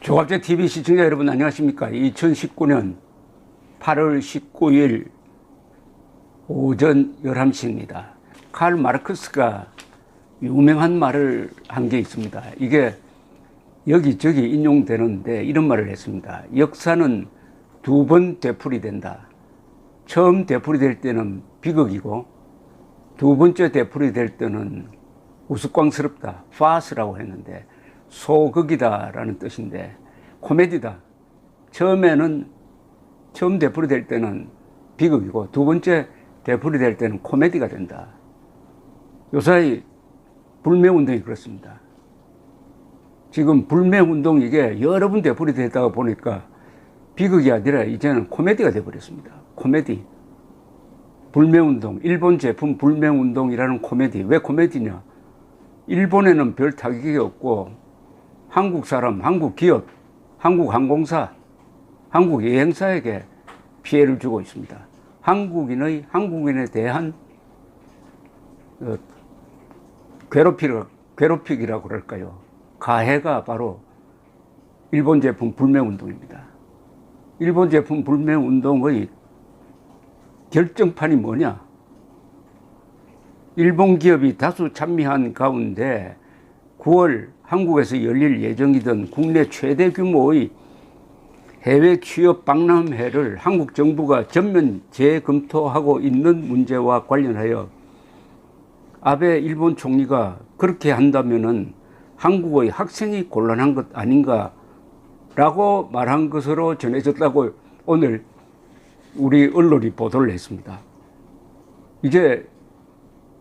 조갑제 TV 시청자 여러분 안녕하십니까? 2019년 8월 19일 오전 11시입니다. 칼 마르크스가 유명한 말을 한 게 있습니다. 이게 여기저기 인용되는데 이런 말을 했습니다. 역사는 두 번 되풀이된다. 처음 되풀이될 때는 비극이고 두 번째 되풀이될 때는 우스꽝스럽다. 파스라고 했는데 소극이다라는 뜻인데 코미디다. 처음 되풀이될 때는 비극이고 두 번째 되풀이될 때는 코미디가 된다. 요사이 불매운동이 그렇습니다. 지금 불매운동 이게 여러 번 되풀이되다가 보니까 비극이 아니라 이제는 코미디가 돼버렸습니다. 코미디. 불매운동, 일본 제품 불매운동이라는 코미디. 왜 코미디냐? 일본에는 별 타격이 없고 한국 사람, 한국 기업, 한국 항공사, 한국 여행사에게 피해를 주고 있습니다. 한국인에 대한 괴롭히기라고 그럴까요? 가해가 바로 일본 제품 불매운동입니다. 일본 제품 불매운동의 결정판이 뭐냐? 일본 기업이 다수 참여한 가운데 9월 한국에서 열릴 예정이던 국내 최대 규모의 해외 취업 박람회를 한국 정부가 전면 재검토하고 있는 문제와 관련하여 아베 일본 총리가 그렇게 한다면은 한국의 학생이 곤란한 것 아닌가라고 말한 것으로 전해졌다고 오늘 우리 언론이 보도를 했습니다. 이제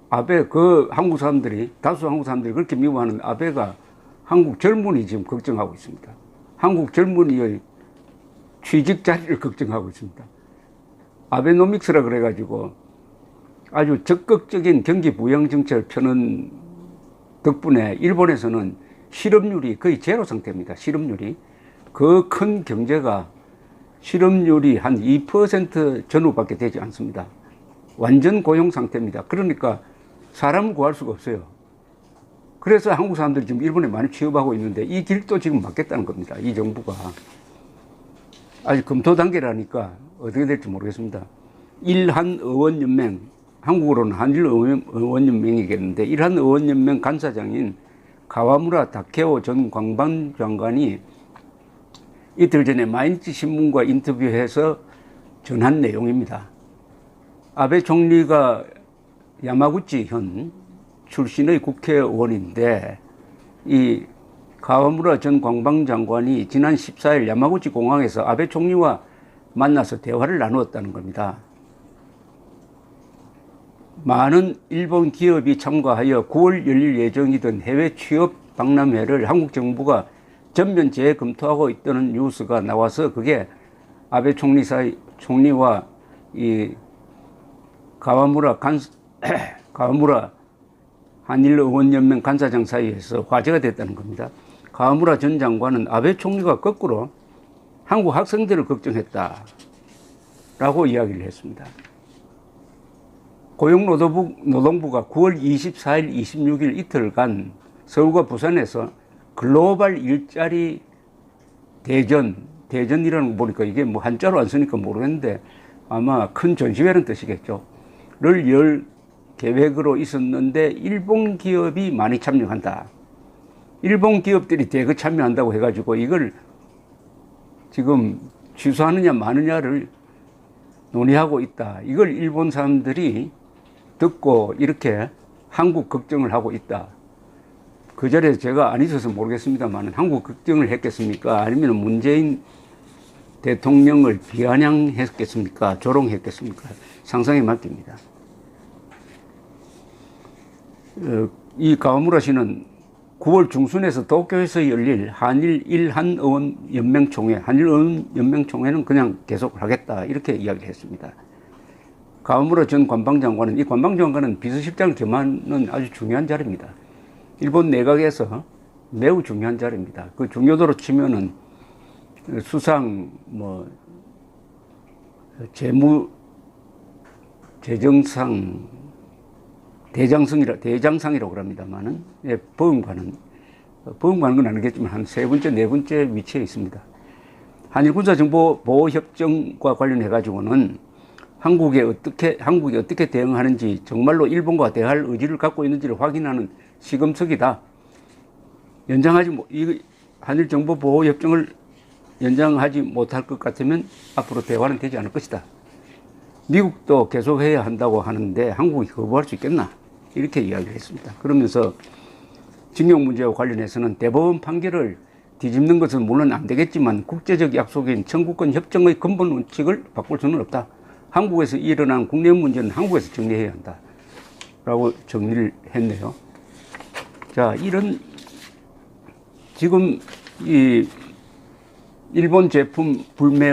아베 한국 사람들이 다수 한국 사람들이 그렇게 미워하는 아베가 한국 젊은이 지금 걱정하고 있습니다. 한국 젊은이의 취직 자리를 걱정하고 있습니다. 아베노믹스라 그래가지고 아주 적극적인 경기 부양 정책을 펴는 덕분에 일본에서는 실업률이 거의 제로 상태입니다. 실업률이. 그 큰 경제가 실업률이 한 2% 전후밖에 되지 않습니다. 완전 고용 상태입니다. 그러니까 사람을 구할 수가 없어요. 그래서 한국 사람들이 지금 일본에 많이 취업하고 있는데 이 길도 지금 막겠다는 겁니다. 이 정부가. 아직 검토 단계라니까 어떻게 될지 모르겠습니다. 일한의원연맹, 한국어로는 한일의원연맹이겠는데 일한의원연맹 간사장인 가와무라 다케오 전 관방장관이 이틀 전에 마이니치 신문과 인터뷰해서 전한 내용입니다. 아베 총리가 야마구치 현 출신의 국회의원인데 이 가와무라 전 관방장관이 지난 14일 야마구치 공항에서 아베 총리와 만나서 대화를 나누었다는 겁니다. 많은 일본 기업이 참가하여 9월 열릴 예정이던 해외 취업 박람회를 한국 정부가 전면 재검토하고 있다는 뉴스가 나와서 그게 아베 총리와 이 가와무라 한일의원연맹 간사장 사이에서 화제가 됐다는 겁니다. 가와무라 전 장관은 아베 총리가 거꾸로 한국 학생들을 걱정했다라고 이야기를 했습니다. 고용노동부가 9월 24일, 26일 이틀간 서울과 부산에서 글로벌 일자리 대전이라는 거 보니까 이게 뭐 한자로 안 쓰니까 모르겠는데 아마 큰 전시회라는 뜻이겠죠. 를 열 계획으로 있었는데 일본 기업이 많이 참여한다. 일본 기업들이 대거 참여한다고 해가지고 이걸 지금 취소하느냐 마느냐를 논의하고 있다. 이걸 일본 사람들이 듣고 이렇게 한국 걱정을 하고 있다. 그 자리에 제가 안 있어서 모르겠습니다만 한국 걱정을 했겠습니까? 아니면 문재인 대통령을 비아냥했겠습니까? 조롱했겠습니까? 상상에 맡깁니다. 이 가와무라 씨는 9월 중순에서 도쿄에서 열릴 한일의원연맹 총회는 그냥 계속 하겠다 이렇게 이야기를 했습니다. 가와무라 전 관방장관은 이 관방장관은 비서실장을 겸하는 아주 중요한 자리입니다. 일본 내각에서 매우 중요한 자리입니다. 그 중요도로 치면은 수상 재정상 대장상이라고 합니다만은, 예, 버금가는 버금가는 건 아니겠지만 한 세 번째, 네 번째 위치에 있습니다. 한일 군사정보보호협정과 관련해 가지고는 한국이 어떻게 대응하는지, 정말로 일본과 대화할 의지를 갖고 있는지를 확인하는 시금석이다. 이 한일 정보보호협정을 연장하지 못할 것 같으면 앞으로 대화는 되지 않을 것이다. 미국도 계속해야 한다고 하는데 한국이 거부할 수 있겠나? 이렇게 이야기를 했습니다. 그러면서 징용 문제와 관련해서는 대법원 판결을 뒤집는 것은 물론 안 되겠지만 국제적 약속인 청구권 협정의 근본 원칙을 바꿀 수는 없다. 한국에서 일어난 국내 문제는 한국에서 정리해야 한다. 라고 정리를 했네요. 자, 지금 이 일본 제품 불매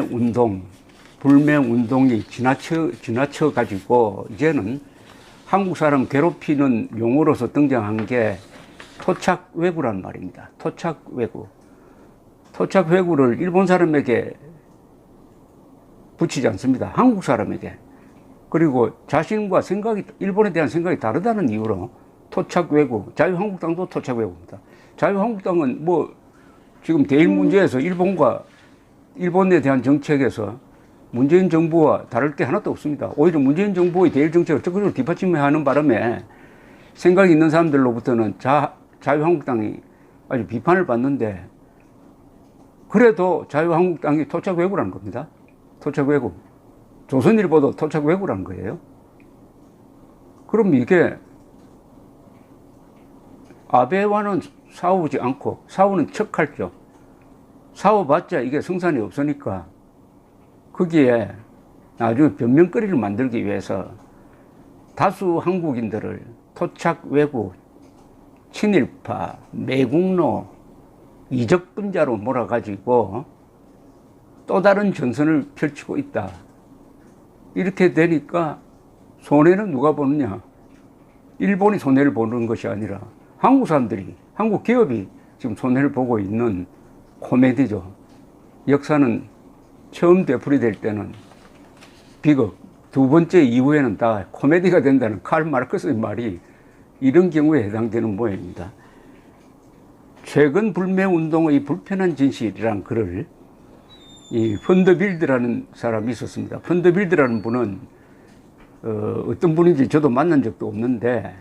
운동이 지나쳐 가지고 이제는 한국 사람 괴롭히는 용어로서 등장한 게 토착외구란 말입니다. 토착외구를 일본 사람에게 붙이지 않습니다. 한국 사람에게. 그리고 자신과 일본에 대한 생각이 다르다는 이유로 토착외구, 자유한국당도 토착외구입니다. 자유한국당은 지금 대일 문제에서 일본에 대한 정책에서 문재인 정부와 다를 게 하나도 없습니다. 오히려 문재인 정부의 대일 정책을 적극적으로 뒷받침하는 바람에 생각이 있는 사람들로부터는 자유한국당이 아주 비판을 받는데, 그래도 자유한국당이 토착외구라는 겁니다. 토착외구. 조선일보도 토착외구라는 거예요. 그럼 이게 아베와는 싸우지 않고 싸우는 척할죠. 싸워봤자 이게 성산이 없으니까 거기에 나중에 변명거리를 만들기 위해서 다수 한국인들을 토착외구, 친일파, 매국노, 이적분자로 몰아가지고 또 다른 전선을 펼치고 있다. 이렇게 되니까 손해는 누가 보느냐? 일본이 손해를 보는 것이 아니라 한국 사람들이, 한국 기업이 지금 손해를 보고 있는 코미디죠. 역사는 처음 되풀이될 때는 비극, 두 번째 이후에는 다 코미디가 된다는 칼 마르크스의 말이 이런 경우에 해당되는 모양입니다. 최근 불매운동의 불편한 진실이란 글을 이 펀더빌드라는 사람이 있었습니다. 펀더빌드라는 분은 어떤 분인지 저도 만난 적도 없는데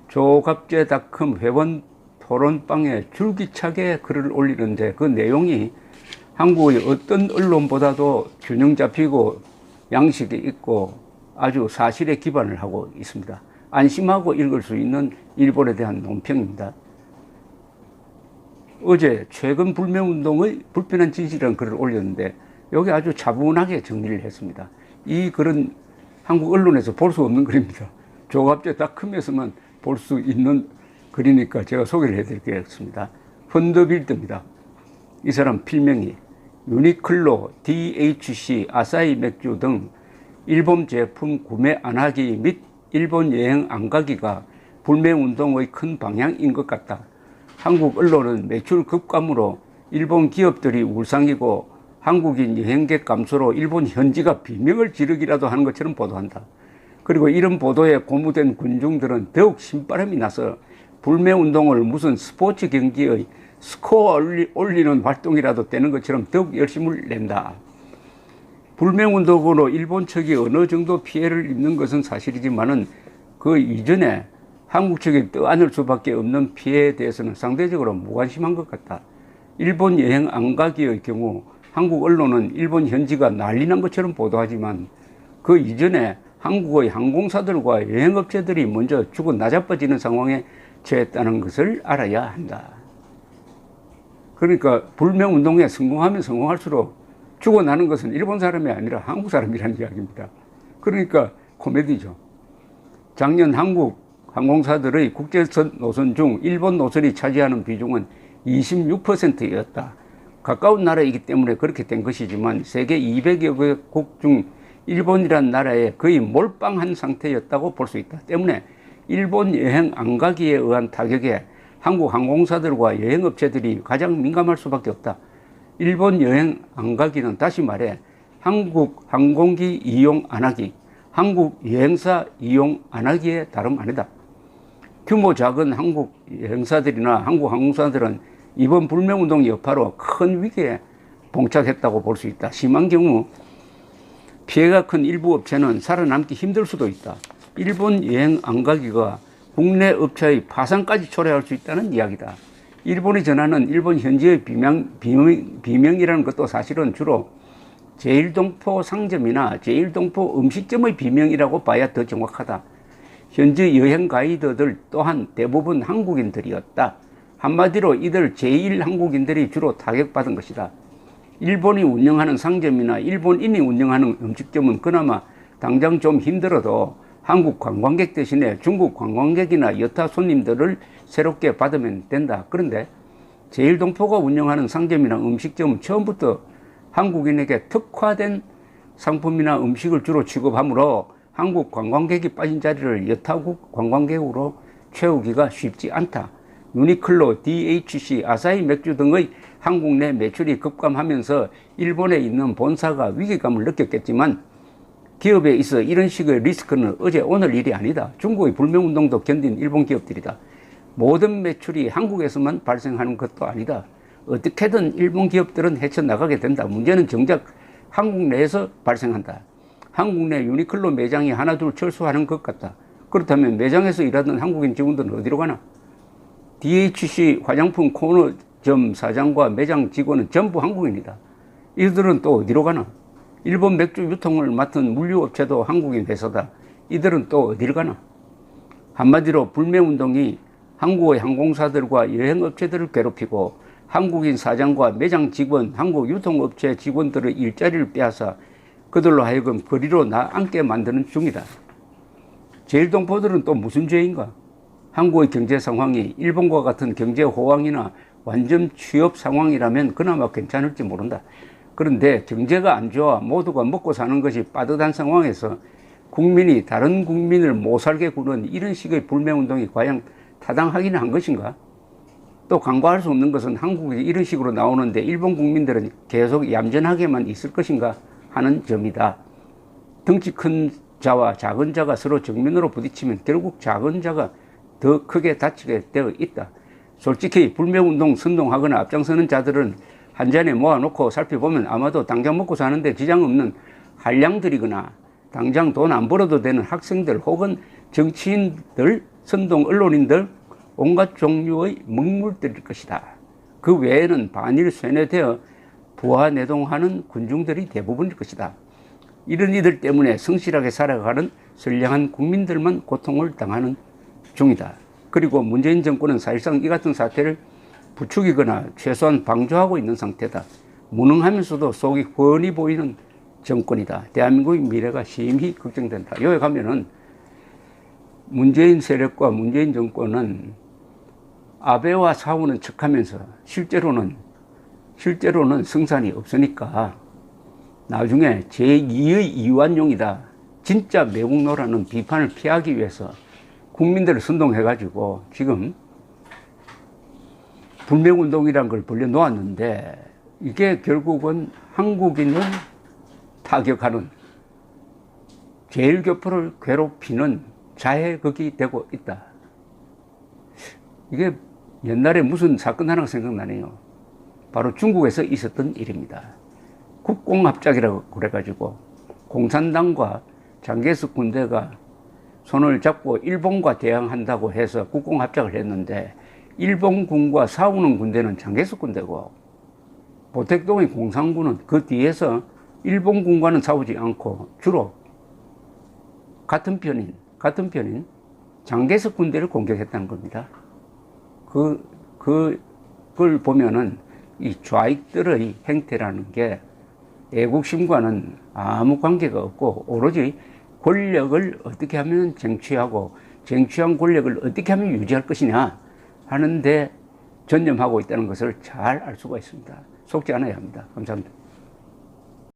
조갑제닷컴 회원 토론방에 줄기차게 글을 올리는데 그 내용이 한국의 어떤 언론보다도 균형 잡히고 양식이 있고 아주 사실에 기반을 하고 있습니다. 안심하고 읽을 수 있는 일본에 대한 논평입니다. 어제 최근 불매운동의 불편한 진실이라는 글을 올렸는데 여기 아주 차분하게 정리를 했습니다. 이 글은 한국 언론에서 볼 수 없는 글입니다. 조갑제닷컴에서만 볼 수 있는 글이니까 제가 소개를 해드리겠습니다. 펀더빌드입니다. 이 사람 필명이 유니클로, DHC, 아사히 맥주 등 일본 제품 구매 안 하기 및 일본 여행 안 가기가 불매운동의 큰 방향인 것 같다. 한국 언론은 매출 급감으로 일본 기업들이 울상이고 한국인 여행객 감소로 일본 현지가 비명을 지르기라도 하는 것처럼 보도한다. 그리고 이런 보도에 고무된 군중들은 더욱 신바람이 나서 불매운동을 무슨 스포츠 경기의 스코어 올리는 활동이라도 되는 것처럼 더욱 열심을 낸다. 불매운동으로 일본 측이 어느 정도 피해를 입는 것은 사실이지만은 그 이전에 한국 측이 떠안을 수밖에 없는 피해에 대해서는 상대적으로 무관심한 것 같다. 일본 여행 안 가기의 경우 한국 언론은 일본 현지가 난리 난 것처럼 보도하지만 그 이전에 한국의 항공사들과 여행업체들이 먼저 죽어 나자빠지는 상황에 처했다는 것을 알아야 한다. 그러니까 불매운동에 성공하면 성공할수록 죽어나는 것은 일본 사람이 아니라 한국 사람이라는 이야기입니다. 그러니까 코미디죠. 작년 한국 항공사들의 국제선 노선 중 일본 노선이 차지하는 비중은 26%였다. 가까운 나라이기 때문에 그렇게 된 것이지만 세계 200여 개국 중 일본이란 나라에 거의 몰빵한 상태였다고 볼 수 있다. 때문에 일본 여행 안 가기에 의한 타격에 한국 항공사들과 여행업체들이 가장 민감할 수밖에 없다. 일본 여행 안 가기는 다시 말해 한국 항공기 이용 안 하기, 한국 여행사 이용 안 하기에 다름 아니다. 규모 작은 한국 여행사들이나 한국 항공사들은 이번 불매운동 여파로 큰 위기에 봉착했다고 볼 수 있다. 심한 경우 피해가 큰 일부 업체는 살아남기 힘들 수도 있다. 일본 여행 안 가기가 국내 업체의 파산까지 초래할 수 있다는 이야기다. 일본이 전하는 일본 현지의 비명이라는 것도 사실은 주로 제1동포 상점이나 제1동포 음식점의 비명이라고 봐야 더 정확하다. 현지 여행 가이드들 또한 대부분 한국인들이었다. 한마디로 이들 제1한국인들이 주로 타격받은 것이다. 일본이 운영하는 상점이나 일본인이 운영하는 음식점은 그나마 당장 좀 힘들어도 한국 관광객 대신에 중국 관광객이나 여타 손님들을 새롭게 받으면 된다. 그런데 제1동포가 운영하는 상점이나 음식점은 처음부터 한국인에게 특화된 상품이나 음식을 주로 취급하므로 한국 관광객이 빠진 자리를 여타국 관광객으로 채우기가 쉽지 않다. 유니클로, DHC, 아사히 맥주 등의 한국 내 매출이 급감하면서 일본에 있는 본사가 위기감을 느꼈겠지만 기업에 있어 이런 식의 리스크는 어제 오늘 일이 아니다. 중국의 불매운동도 견딘 일본 기업들이다. 모든 매출이 한국에서만 발생하는 것도 아니다. 어떻게든 일본 기업들은 헤쳐나가게 된다. 문제는 정작 한국 내에서 발생한다. 한국 내 유니클로 매장이 하나둘 철수하는 것 같다. 그렇다면 매장에서 일하던 한국인 직원들은 어디로 가나? DHC 화장품 코너점 사장과 매장 직원은 전부 한국인이다. 이들은 또 어디로 가나? 일본 맥주 유통을 맡은 물류업체도 한국인 회사다. 이들은 또 어디를 가나? 한마디로 불매운동이 한국의 항공사들과 여행업체들을 괴롭히고 한국인 사장과 매장 직원, 한국 유통업체 직원들의 일자리를 빼앗아 그들로 하여금 거리로 나앉게 만드는 중이다. 제1동포들은 또 무슨 죄인가? 한국의 경제 상황이 일본과 같은 경제 호황이나 완전 취업 상황이라면 그나마 괜찮을지 모른다. 그런데 경제가 안 좋아 모두가 먹고 사는 것이 빠듯한 상황에서 국민이 다른 국민을 못 살게 구는 이런 식의 불매운동이 과연 타당하기는 한 것인가? 또 간과할 수 없는 것은 한국이 이런 식으로 나오는데 일본 국민들은 계속 얌전하게만 있을 것인가 하는 점이다. 덩치 큰 자와 작은 자가 서로 정면으로 부딪히면 결국 작은 자가 더 크게 다치게 되어 있다. 솔직히 불매운동 선동하거나 앞장서는 자들은 한 잔에 모아놓고 살펴보면 아마도 당장 먹고 사는데 지장 없는 한량들이거나 당장 돈 안 벌어도 되는 학생들 혹은 정치인들, 선동 언론인들, 온갖 종류의 먹물들일 것이다. 그 외에는 반일 쇠뇌되어 부하내동하는 군중들이 대부분일 것이다. 이런 이들 때문에 성실하게 살아가는 선량한 국민들만 고통을 당하는 중이다. 그리고 문재인 정권은 사실상 이 같은 사태를 부추기거나 최소한 방조하고 있는 상태다. 무능하면서도 속이 훤히 보이는 정권이다. 대한민국의 미래가 심히 걱정된다. 여기 가면은 문재인 세력과 문재인 정권은 아베와 싸우는 척하면서 실제로는 승산이 없으니까 나중에 제2의 이완용이다. 진짜 매국노라는 비판을 피하기 위해서 국민들을 선동해가지고 지금 불매운동이란 걸 벌려놓았는데 이게 결국은 한국인을 타격하는 제1교포를 괴롭히는 자해극이 되고 있다. 이게 옛날에 무슨 사건 하나가 생각나네요. 바로 중국에서 있었던 일입니다. 국공합작이라고 그래가지고 공산당과 장개석 군대가 손을 잡고 일본과 대항한다고 해서 국공합작을 했는데 일본군과 싸우는 군대는 장개석 군대고 보택동의 공산군은 그 뒤에서 일본군과는 싸우지 않고 주로 같은 편인 장개석 군대를 공격했다는 겁니다. 그걸 보면은 이 좌익들의 행태라는 게 애국심과는 아무 관계가 없고 오로지 권력을 어떻게 하면 쟁취하고 쟁취한 권력을 어떻게 하면 유지할 것이냐 하는데 전념하고 있다는 것을 잘 알 수가 있습니다. 속지 않아야 합니다. 감사합니다.